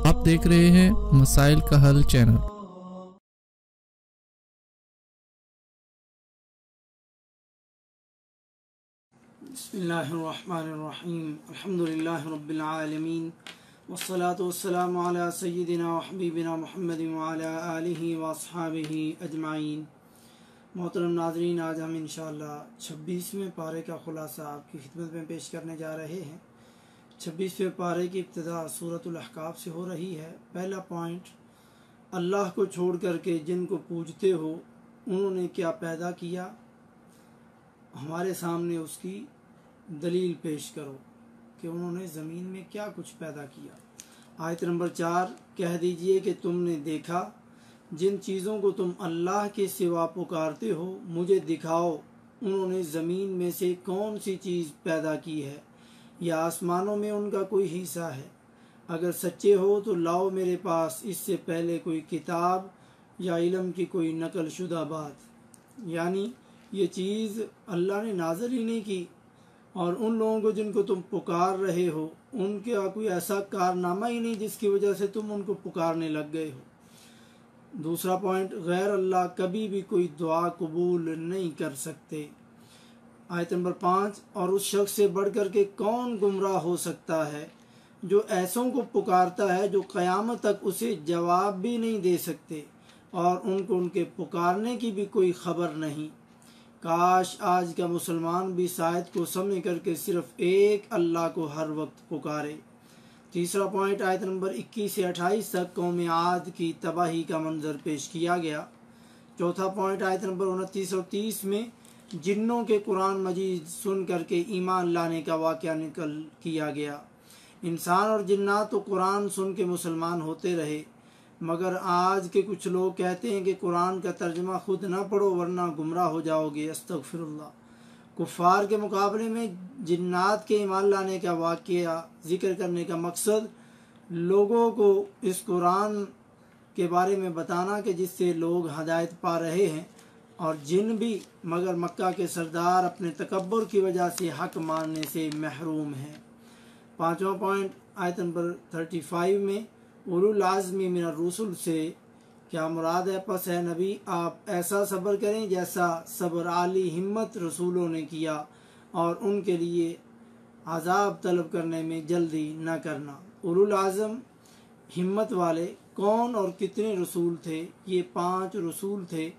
آپ دیکھ رہے ہیں مسائل کا حل چینل۔ بسم اللہ الرحمن الرحیم، الحمدللہ رب العالمین، والصلاة والسلام علی سیدنا و حبیبنا محمد وعلی آلہ واصحابہ اجمعین۔ محترم ناظرین، آج ہم انشاءاللہ 26ویں پارے کا خلاصہ آپ کی خدمت میں پیش کرنے جا رہے ہیں۔ 26ویں پارے کی ابتدا سورۃ الاحقاف سے ہو رہی ہے۔ پہلا پوائنٹ، اللہ کو چھوڑ کر کے جن کو پوجتے ہو انہوں نے کیا پیدا کیا، ہمارے سامنے اس کی دلیل پیش کرو کہ انہوں نے زمین میں کیا کچھ پیدا کیا۔ آیت نمبر 4، کہہ دیجئے کہ تم نے دیکھا جن چیزوں کو تم اللہ کے سوا پکارتے ہو، مجھے دکھاؤ انہوں نے زمین میں سے کون سی چیز پیدا کی ہے یا آسمانوں میں ان کا کوئی حصہ ہے۔ اگر سچے ہو تو لاؤ میرے پاس اس سے پہلے کوئی کتاب یا علم کی کوئی نقل شدہ بات، یعنی یہ چیز اللہ نے نازل ہی نہیں کی، اور ان لوگوں کو جن کو تم پکار رہے ہو ان کا کوئی ایسا کارنامہ ہی نہیں جس کی وجہ سے تم ان کو پکارنے لگ گئے ہو۔ دوسرا پوائنٹ، غیر اللہ کبھی بھی کوئی دعا قبول نہیں کر سکتے۔ آیت نمبر 5، اور اس شخص سے بڑھ کر کے کون گمراہ ہو سکتا ہے جو ایسوں کو پکارتا ہے جو قیامت تک اسے جواب بھی نہیں دے سکتے اور ان کو ان کے پکارنے کی بھی کوئی خبر نہیں۔ کاش آج کا مسلمان بھی اس آیت کو سمجھ کر کے صرف ایک اللہ کو ہر وقت پکارے۔ تیسرا پوائنٹ، آیت نمبر 21 سے 28 تک قوم عاد کی تباہی کا منظر پیش کیا گیا۔ چوتھا پوائنٹ، آیت نمبر 29 اور 30 میں جنوں کے قرآن مجید سن کر کے ایمان لانے کا واقعہ نقل کیا گیا۔ انسان اور جنات تو قرآن سن کے مسلمان ہوتے رہے، مگر آج کے کچھ لوگ کہتے ہیں کہ قرآن کا ترجمہ خود نہ پڑھو ورنہ گمراہ ہو جاؤ گے۔ استغفر اللہ۔ کفار کے مقابلے میں جنات کے ایمان لانے کا واقعہ ذکر کرنے کا مقصد لوگوں کو اس قرآن کے بارے میں بتانا کہ جس سے لوگ ہدایت پا رہے ہیں، اور جن بھی، مگر مکہ کے سردار اپنے تکبر کی وجہ سے حق ماننے سے محروم ہیں۔ پانچواں پوائنٹ، آیت نمبر 35 میں اولو العزم من الرسل سے کیا مراد ہے؟ پس اے نبی آپ ایسا صبر کریں جیسا صبر عالی ہمت رسولوں نے کیا، اور ان کے لیے عذاب طلب کرنے میں جلدی نہ کرنا۔ اولو العزم ہمت والے کون اور کتنے رسول تھے؟ یہ 5 رسول تھے،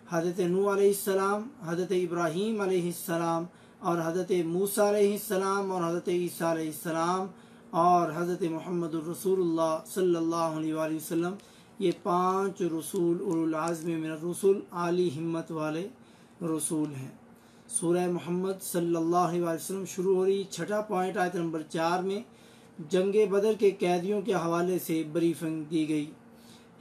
حضرت نوح علیہ السلام، حضرت ابراہیم علیہ السلام، اور حضرت موسیٰ علیہ السلام، اور حضرت عیسیٰ علیہ السلام، اور حضرت محمد الرسول اللہ صلی اللہ علیہ وآلہ وسلم۔ یہ 5 رسول اولو العزم من الرسل، عالی ہمت والے رسول ہیں۔ سورہ محمد صلی اللہ علیہ وآلہ وسلم شروع ہو رہی۔ چھٹا پوائنٹ، آیت نمبر 4 میں جنگ بدر کے قیدیوں کے حوالے سے بریفنگ دی گئی۔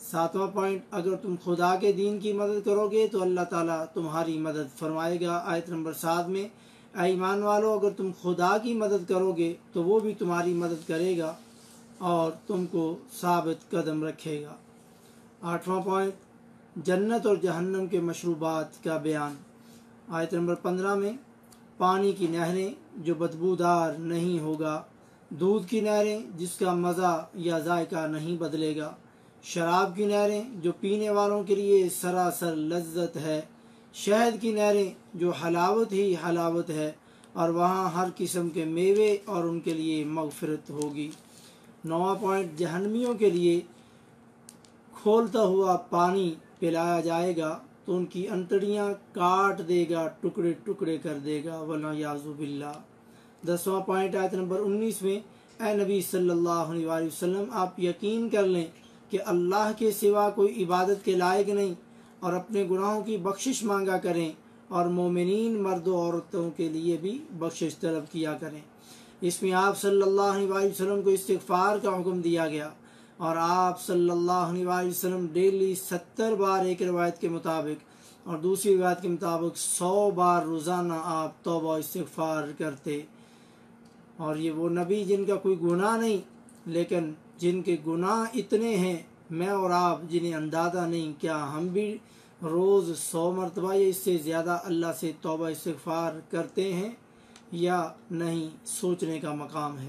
ساتواں پوائنٹ، اگر تم خدا کے دین کی مدد کرو گے تو اللہ تعالیٰ تمہاری مدد فرمائے گا۔ آیت نمبر 7 میں اے ایمان والو اگر تم خدا کی مدد کرو گے تو وہ بھی تمہاری مدد کرے گا اور تم کو ثابت قدم رکھے گا۔ آٹھواں پوائنٹ، جنت اور جہنم کے مشروبات کا بیان۔ آیت نمبر 15 میں پانی کی نہریں جو بدبودار نہیں ہوگا، دودھ کی نہریں جس کا مزہ یا ذائقہ نہیں بدلے گا، شراب کی نہریں جو پینے والوں کے لیے سراسر لذت ہے، شہد کی نہریں جو حلاوت ہی حلاوت ہے، اور وہاں ہر قسم کے میوے اور ان کے لیے مغفرت ہوگی۔ نواں پوائنٹ، جہنمیوں کے لیے کھولتا ہوا پانی پلایا جائے گا تو ان کی انتڑیاں کاٹ دے گا، ٹکڑے ٹکڑے کر دے گا، والعیاذ باللہ۔ 10واں پوائنٹ، آیت نمبر 19 میں اے نبی صلی اللہ علیہ وآلہ وسلم آپ یقین کر لیں کہ اللہ کے سوا کوئی عبادت کے لائق نہیں، اور اپنے گناہوں کی بخشش مانگا کریں، اور مومنین مرد و عورتوں کے لیے بھی بخشش طلب کیا کریں۔ اس میں آپ صلی اللہ علیہ وآلہ وسلم کو استغفار کا حکم دیا گیا، اور آپ صلی اللہ علیہ وآلہ وسلم ڈیلی 70 بار ایک روایت کے مطابق، اور دوسری روایت کے مطابق 100 بار روزانہ آپ توبہ استغفار کرتے۔ اور یہ وہ نبی جن کا کوئی گناہ نہیں، لیکن جن کے گناہ اتنے ہیں میں اور آپ جنہیں اندازہ نہیں، کیا ہم بھی روز 100 مرتبہ یا اس سے زیادہ اللہ سے توبہ استغفار کرتے ہیں یا نہیں؟ سوچنے کا مقام ہے۔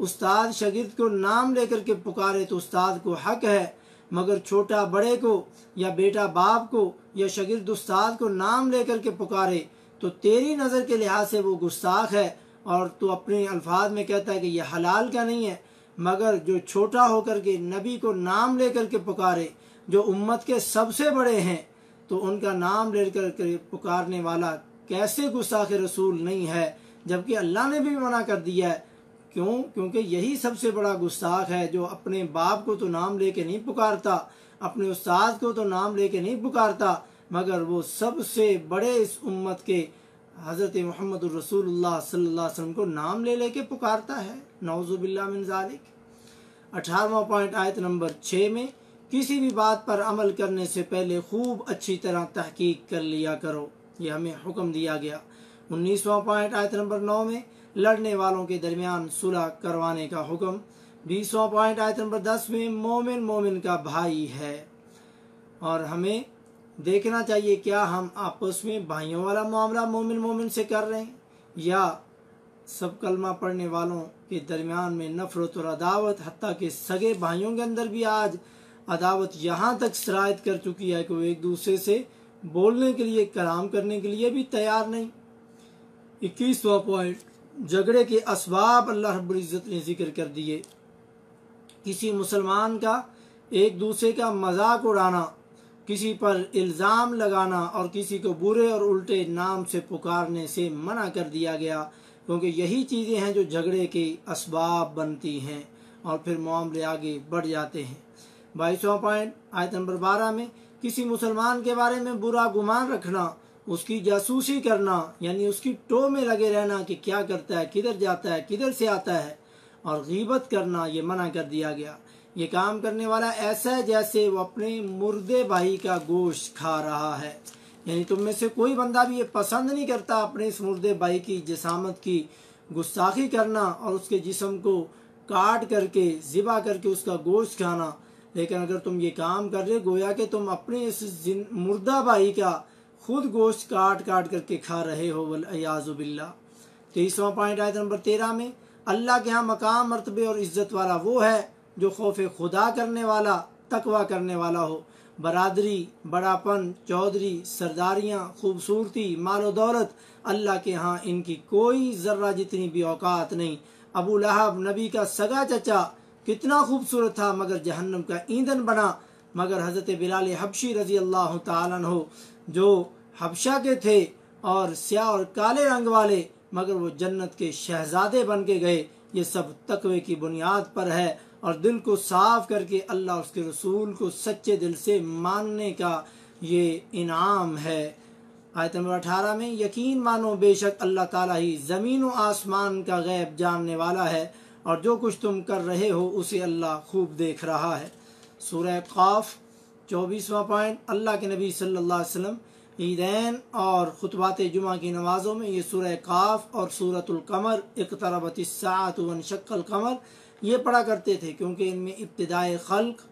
استاد شاگرد کو نام لے کر کے پکارے تو استاد کو حق ہے، مگر چھوٹا بڑے کو یا بیٹا باپ کو یا شاگرد استاد کو نام لے کر کے پکارے تو تیری نظر کے لحاظ سے وہ گستاخ ہے، اور تو اپنے الفاظ میں کہتا ہے کہ یہ حلال کا نہیں ہے۔ مگر جو چھوٹا ہو کر کے نبی کو نام لے کر کے پکارے، جو امت کے سب سے بڑے ہیں، تو ان کا نام لے کر کے پکارنے والا کیسے گستاخ رسول نہیں ہے، جبکہ اللہ نے بھی منع کر دیا ہے۔ کیوں؟ کیونکہ یہی سب سے بڑا گستاخ ہے جو اپنے باپ کو تو نام لے کے نہیں پکارتا، اپنے استاد کو تو نام لے کے نہیں پکارتا، مگر وہ سب سے بڑے اس امت کے حضرت محمد الرسول اللہ صلی اللہ علیہ وسلم کو نام لے کے پکارتا ہے۔ نعوذ باللہ من ذالک۔ 18واں پوائنٹ آیت نمبر 6 میں، کسی بھی بات پر عمل کرنے سے پہلے خوب اچھی طرح تحقیق کر لیا کرو، یہ ہمیں حکم دیا گیا۔ 19واں پوائنٹ آیت نمبر 9 میں، لڑنے والوں کے درمیان صلح کروانے کا حکم۔ 20واں پوائنٹ آیت نمبر 10 میں، مومن مومن کا بھائی ہے، اور ہمیں دیکھنا چاہیے کیا ہم آپس میں بھائیوں والا معاملہ مومن مومن سے کر رہے ہیں، یا سب کلمہ پڑھنے والوں کے درمیان میں نفرت اور عداوت، حتیٰ کہ سگے بھائیوں کے اندر بھی آج عداوت یہاں تک سرایت کر چکی ہے کہ وہ ایک دوسرے سے بولنے کے لیے، کلام کرنے کے لیے بھی تیار نہیں۔ 21واں پوائنٹ، جھگڑے کے اسباب اللہ رب العزت نے ذکر کر دیے۔ کسی مسلمان کا ایک دوسرے کا مذاق اڑانا، کسی پر الزام لگانا اور کسی کو برے اور الٹے نام سے پکارنے سے منع کر دیا گیا، کیونکہ یہی چیزیں ہیں جو جھگڑے کے اسباب بنتی ہیں اور پھر معاملے آگے بڑھ جاتے ہیں۔ 22واں پوائنٹ آیت نمبر 12 میں، کسی مسلمان کے بارے میں برا گمان رکھنا، اس کی جاسوسی کرنا، یعنی اس کی ٹو میں لگے رہنا کہ کیا کرتا ہے، کدھر جاتا ہے، کدھر سے آتا ہے، اور غیبت کرنا یہ منع کر دیا گیا۔ یہ کام کرنے والا ایسا ہے جیسے وہ اپنے مردے بھائی کا گوشت کھا رہا ہے، یعنی تم میں سے کوئی بندہ بھی یہ پسند نہیں کرتا اپنے اس مردے بھائی کی جسامت کی گستاخی کرنا اور اس کے جسم کو کاٹ کر کے ذبح کر کے اس کا گوشت کھانا، لیکن اگر تم یہ کام کر رہے گویا کہ تم اپنے اس مردہ بھائی کا خود گوشت کاٹ کاٹ کر کے کھا رہے ہو، والعیاذ باللہ۔ 23واں پوائنٹ آیت نمبر 13 میں، اللہ کے ہاں مقام، مرتبے اور عزت والا وہ ہے جو خوف خدا کرنے والا، تقوی کرنے والا ہو۔ برادری، بڑا پن، چودھری، سرداریاں، خوبصورتی، مال و دولت، اللہ کے ہاں ان کی کوئی ذرہ جتنی بھی اوقات نہیں۔ ابو لہب نبی کا سگا چچا کتنا خوبصورت تھا مگر جہنم کا ایندھن بنا، مگر حضرت بلال حبشی رضی اللہ تعالیٰ عنہ جو حبشہ کے تھے اور سیاہ اور کالے رنگ والے، مگر وہ جنت کے شہزادے بن کے گئے۔ یہ سب تقوی کی بنیاد پر ہے اور دل کو صاف کر کے اللہ اور اس کے رسول کو سچے دل سے ماننے کا یہ انعام ہے۔ آیت نمبر 18 میں، یقین مانو بے شک اللہ تعالیٰ ہی زمین و آسمان کا غیب جاننے والا ہے، اور جو کچھ تم کر رہے ہو اسے اللہ خوب دیکھ رہا ہے۔ سورہ قاف 24واں پوائنٹ، اللہ کے نبی صلی اللہ علیہ وسلم عیدین اور خطبات جمعہ کی نمازوں میں یہ سورہ قاف اور سورۃ القمر، اقتربت الساعۃ وانشق القمر، یہ پڑھا کرتے تھے، کیونکہ ان میں ابتدائے خلق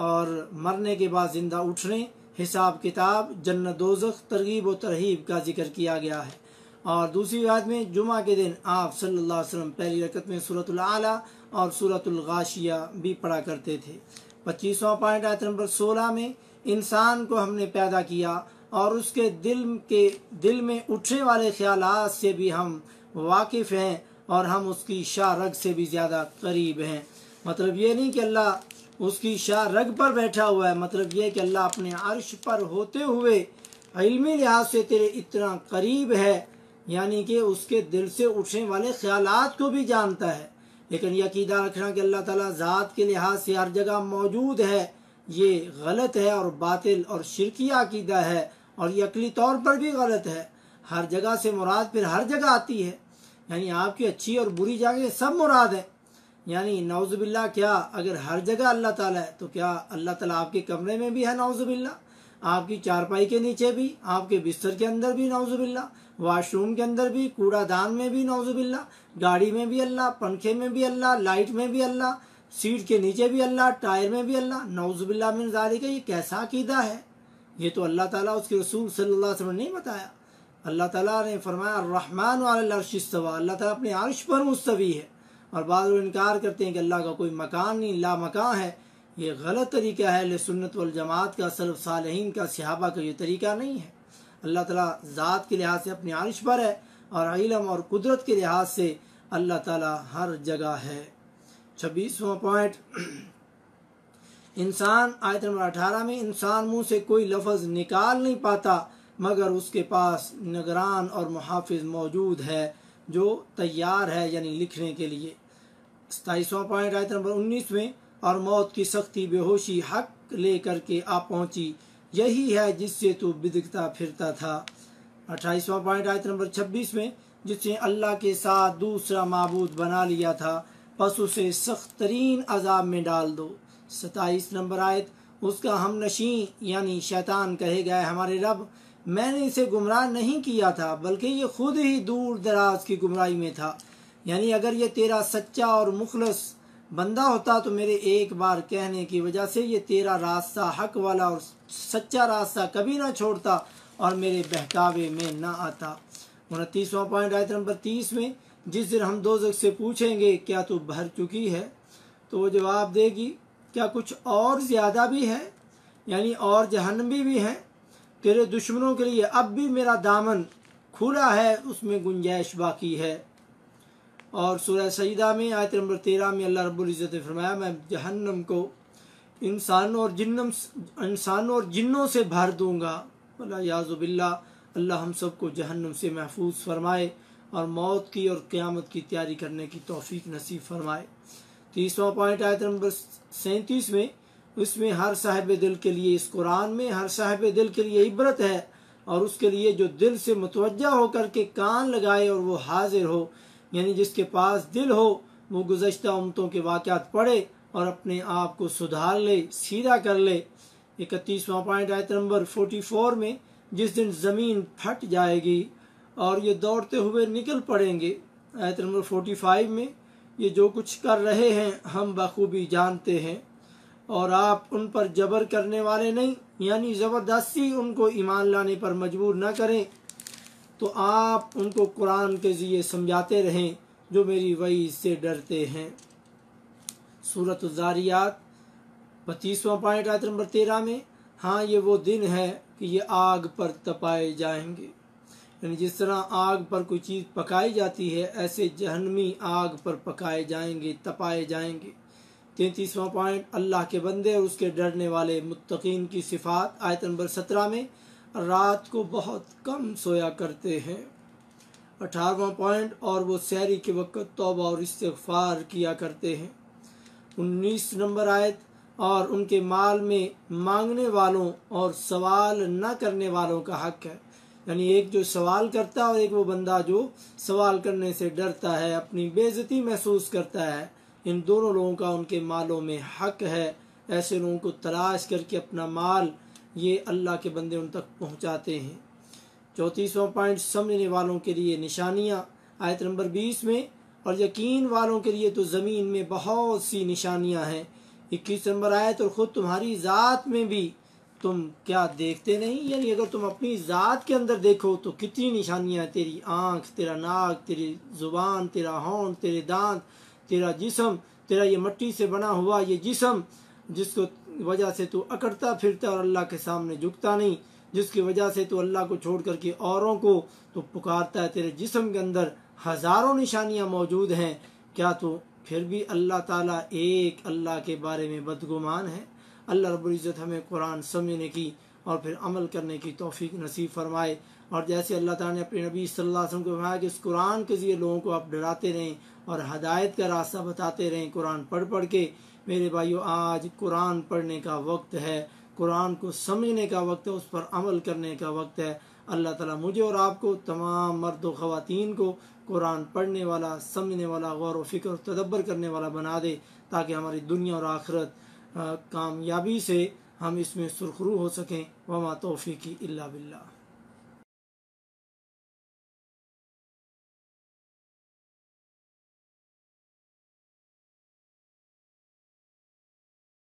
اور مرنے کے بعد زندہ اٹھنے، حساب کتاب، جنت دوزخ، ترغیب و ترہیب کا ذکر کیا گیا ہے۔ اور دوسری بات میں جمعہ کے دن آپ صلی اللہ علیہ وسلم پہلی رکعت میں سورۃ الاعلیٰ اور سورۃ الغاشیہ بھی پڑھا کرتے تھے۔ 25واں پوائنٹ آیت نمبر 16 میں، انسان کو ہم نے پیدا کیا اور اس کے دل میں اٹھنے والے خیالات سے بھی ہم واقف ہیں، اور ہم اس کی شاہ رگ سے بھی زیادہ قریب ہیں۔ مطلب یہ نہیں کہ اللہ اس کی شاہ رگ پر بیٹھا ہوا ہے، مطلب یہ کہ اللہ اپنے عرش پر ہوتے ہوئے علمی لحاظ سے تیرے اتنا قریب ہے، یعنی کہ اس کے دل سے اٹھنے والے خیالات کو بھی جانتا ہے۔ لیکن یہ عقیدہ رکھنا کہ اللہ تعالیٰ ذات کے لحاظ سے ہر جگہ موجود ہے، یہ غلط ہے اور باطل اور شرکیہ عقیدہ ہے، اور یہ عقلی طور پر بھی غلط ہے۔ ہر جگہ سے مراد پھر ہر جگہ آتی ہے، یعنی آپ کی اچھی اور بری جگہ سب مراد ہیں۔ یعنی نعوذ باللہ، کیا اگر ہر جگہ اللہ تعالیٰ ہے تو کیا اللہ تعالیٰ آپ کے کمرے میں بھی ہے؟ نعوذ باللہ، آپ کی چارپائی کے نیچے بھی، آپ کے بستر کے اندر بھی، نعوذ باللہ، واش روم کے اندر بھی، کوڑا دان میں بھی، نعوذ باللہ، گاڑی میں بھی اللہ، پنکھے میں بھی اللہ، لائٹ میں بھی اللہ، سیٹ کے نیچے بھی اللہ، ٹائر میں بھی اللہ، نعوذ باللہ من ذالک۔ یہ کیسا عقیدہ ہے؟ یہ تو اللہ تعالیٰ اس کے رسول صلی اللہ علیہ وسلم نے نہیں بتایا۔ اللہ تعالیٰ نے فرمایا الرحمن علی العرش استویٰ، اللہ تعالیٰ اپنے عرش پر مستوی ہے، اور بعض لوگ انکار کرتے ہیں کہ اللہ کا کوئی مکان نہیں، لا مکان ہے۔ یہ غلط طریقہ ہے، اہل سنت والجماعت کا، سلف صالحین کا، صحابہ کا یہ طریقہ نہیں ہے۔ اللہ تعالیٰ ذات کے لحاظ سے اپنے عرش پر ہے، اور علم اور قدرت کے لحاظ سے اللہ تعالیٰ ہر جگہ ہے۔ 26واں پوائنٹ، انسان، آیت نمبر 18 میں، انسان منہ سے کوئی لفظ نکال نہیں پاتا مگر اس کے پاس نگران اور محافظ موجود ہے جو تیار ہے، یعنی لکھنے کے لیے۔ 27واں پوائنٹ، آیت نمبر 19 میں، اور موت کی سختی بے ہوشی حق لے کر کے آ پہنچی، یہی ہے جس سے تو بدکتا پھرتا تھا۔ 28واں پوائنٹ، آیت نمبر 26 میں، جس نے اللہ کے ساتھ دوسرا معبود بنا لیا تھا پس اسے سخت ترین عذاب میں ڈال دو۔ 27 نمبر آیت، اس کا ہم نشین یعنی شیطان کہے گا، ہمارے رب، میں نے اسے گمراہ نہیں کیا تھا بلکہ یہ خود ہی دور دراز کی گمراہی میں تھا، یعنی اگر یہ تیرا سچا اور مخلص بندہ ہوتا تو میرے ایک بار کہنے کی وجہ سے یہ تیرا راستہ حق والا اور سچا راستہ کبھی نہ چھوڑتا اور میرے بہکاوے میں نہ آتا۔ 29واں پوائنٹ، آیت نمبر 30 میں، جس دن ہم دوزخ سے پوچھیں گے کیا تو بھر چکی ہے، تو وہ جواب دے گی کیا کچھ اور زیادہ بھی ہے، یعنی اور جہنمی بھی ہیں، تیرے دشمنوں کے لیے اب بھی میرا دامن کھلا ہے، اس میں گنجائش باقی ہے۔ اور سورہ سجدہ میں آیت نمبر 13 میں اللہ رب العزت نے فرمایا، میں جہنم کو انسانوں اور جنوں سے بھر دوں گا۔ والیاذ باللہ، اللہ ہم سب کو جہنم سے محفوظ فرمائے اور موت کی اور قیامت کی تیاری کرنے کی توفیق نصیب فرمائے۔ 30واں پوائنٹ، آیت نمبر 37 میں، اس میں ہر صاحب دل کے لیے، اس قرآن میں ہر صاحب دل کے لیے عبرت ہے، اور اس کے لیے جو دل سے متوجہ ہو کر کے کان لگائے اور وہ حاضر ہو، یعنی جس کے پاس دل ہو وہ گزشتہ امتوں کے واقعات پڑھے اور اپنے آپ کو سدھار لے، سیدھا کر لے۔ 31واں پوائنٹ، آیت نمبر 44 میں، جس دن زمین پھٹ جائے گی اور یہ دوڑتے ہوئے نکل پڑیں گے۔ آیت نمبر 45 میں، یہ جو کچھ کر رہے ہیں ہم بخوبی جانتے ہیں، اور آپ ان پر جبر کرنے والے نہیں، یعنی زبردستی ان کو ایمان لانے پر مجبور نہ کریں، تو آپ ان کو قرآن کے ذریعے سمجھاتے رہیں جو میری وعید سے ڈرتے ہیں۔ سورۃ الذاریات 32واں پوائنٹ، آیت نمبر 13 میں، ہاں یہ وہ دن ہے کہ یہ آگ پر تپائے جائیں گے، یعنی جس طرح آگ پر کوئی چیز پکائی جاتی ہے ایسے جہنمی آگ پر پکائے جائیں گے، تپائے جائیں گے۔ 33واں پوائنٹ، اللہ کے بندے اور اس کے ڈرنے والے متقین کی صفات، آیت نمبر 17 میں، رات کو بہت کم سویا کرتے ہیں۔ 18واں پوائنٹ، اور وہ سحری کے وقت توبہ اور استغفار کیا کرتے ہیں۔ 19 نمبر آیت، اور ان کے مال میں مانگنے والوں اور سوال نہ کرنے والوں کا حق ہے، یعنی ایک جو سوال کرتا ہے اور ایک وہ بندہ جو سوال کرنے سے ڈرتا ہے، اپنی بے عزتی محسوس کرتا ہے، ان دونوں لوگوں کا ان کے مالوں میں حق ہے۔ ایسے لوگوں کو تلاش کر کے اپنا مال یہ اللہ کے بندے ان تک پہنچاتے ہیں۔ 34واں پوائنٹ، سمجھنے والوں کے لیے نشانیاں، آیت نمبر 20 میں، اور یقین والوں کے لیے تو زمین میں بہت سی نشانیاں ہیں۔ 21 نمبر آیت، اور خود تمہاری ذات میں بھی تم کیا دیکھتے نہیں، یعنی اگر تم اپنی ذات کے اندر دیکھو تو کتنی نشانیاں ہیں، تیری آنکھ، تیرا ناک، تیری زبان، تیرا ہونٹ، تیرے دانت، تیرا جسم، تیرا یہ مٹی سے بنا ہوا یہ جسم جس کو وجہ سے تو اکڑتا پھرتا اور اللہ کے سامنے جھکتا نہیں، جس کی وجہ سے تو اللہ کو چھوڑ کر کے اوروں کو تو پکارتا ہے، تیرے جسم کے اندر ہزاروں نشانیاں موجود ہیں، کیا تو پھر بھی اللہ تعالیٰ ایک اللہ کے بارے میں بدگمان ہے؟ اللہ رب العزت ہمیں قرآن سمجھنے کی اور پھر عمل کرنے کی توفیق نصیب فرمائے، اور جیسے اللہ تعالیٰ نے اپنے نبی صلی اللہ علیہ وسلم کو فرمایا کہ اس قرآن کے ذریعے لوگوں کو آپ ڈراتے رہیں اور ہدایت کا راستہ بتاتے رہیں قرآن پڑھ پڑھ کے۔ میرے بھائیو، آج قرآن پڑھنے کا وقت ہے، قرآن کو سمجھنے کا وقت ہے، اس پر عمل کرنے کا وقت ہے۔ اللہ تعالیٰ مجھے اور آپ کو، تمام مرد و خواتین کو قرآن پڑھنے والا، سمجھنے والا، غور و فکر اور تدبر کرنے والا بنا دے، تاکہ ہماری دنیا اور آخرت کامیابی سے ہم اس میں سرخرو ہو سکیں۔ وما توفیقی الا باللہ۔